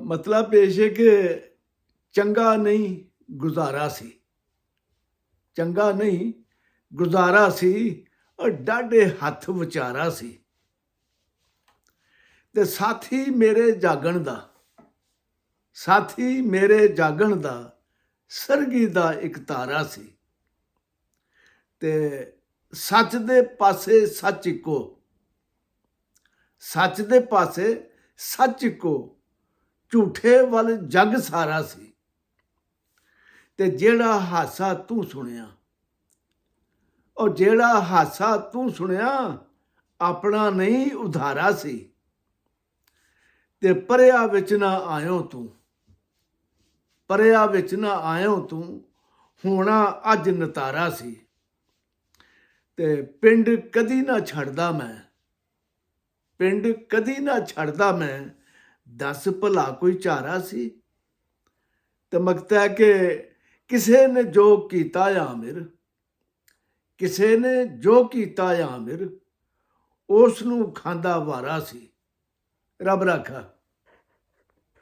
ਮਤਲਬ ਪੇਸ਼ ਹੈ ਕਿ ਚੰਗਾ ਨਹੀਂ ਗੁਜ਼ਾਰਾ ਸੀ, ਚੰਗਾ ਨਹੀਂ ਗੁਜ਼ਾਰਾ ਸੀ, ਔਰ ਡਾਢੇ ਹੱਥ ਵਿਚਾਰਾ ਸੀ। ਤੇ ਸਾਥੀ ਮੇਰੇ ਜਾਗਣ ਦਾ, ਸਾਥੀ ਮੇਰੇ ਜਾਗਣ ਦਾ ਸਰਗੀ ਦਾ ਇੱਕ ਤਾਰਾ ਸੀ। ਤੇ ਸੱਚ ਦੇ ਪਾਸੇ ਸੱਚ ਇੱਕੋ, ਸੱਚ ਦੇ ਪਾਸੇ ਸੱਚ ਇੱਕੋ, ਝੂਠੇ ਵੱਲ ਜੱਗ ਸਾਰਾ ਸੀ। ਤੇ ਜਿਹੜਾ ਹਾਸਾ ਤੂੰ ਸੁਣਿਆ, ਉਹ ਜਿਹੜਾ ਹਾਸਾ ਤੂੰ ਸੁਣਿਆ ਆਪਣਾ ਨਹੀਂ ਉਧਾਰਾ ਸੀ। ਤੇ ਪਰਿਆ ਵਿੱਚ ਨਾ ਆਇਓ ਤੂੰ, ਪਰਿਆ ਵਿੱਚ ਨਾ ਆਇਓ ਤੂੰ, ਹੋਣਾ ਅੱਜ ਨਤਾਰਾ ਸੀ। ਤੇ ਪਿੰਡ ਕਦੀ ਨਾ ਛੱਡਦਾ ਮੈਂ, ਪਿੰਡ ਕਦੀ ਨਾ ਛੱਡਦਾ ਮੈਂ, ਦੱਸ ਭਲਾ ਕੋਈ ਚਾਰਾ ਸੀ। ਤੇ ਮਕਤਾ ਹੈ ਕਿ ਕਿਸੇ ਨੇ ਜੋ ਕੀਤਾ ਆਮਿਰ, ਕਿਸੇ ਨੇ ਜੋ ਕੀਤਾ ਆਮਿਰ, ਉਸ ਨੂੰ ਖਾਂਦਾ ਵਾਰਾ ਸੀ। ਰੱਬ ਰਾਖਾ।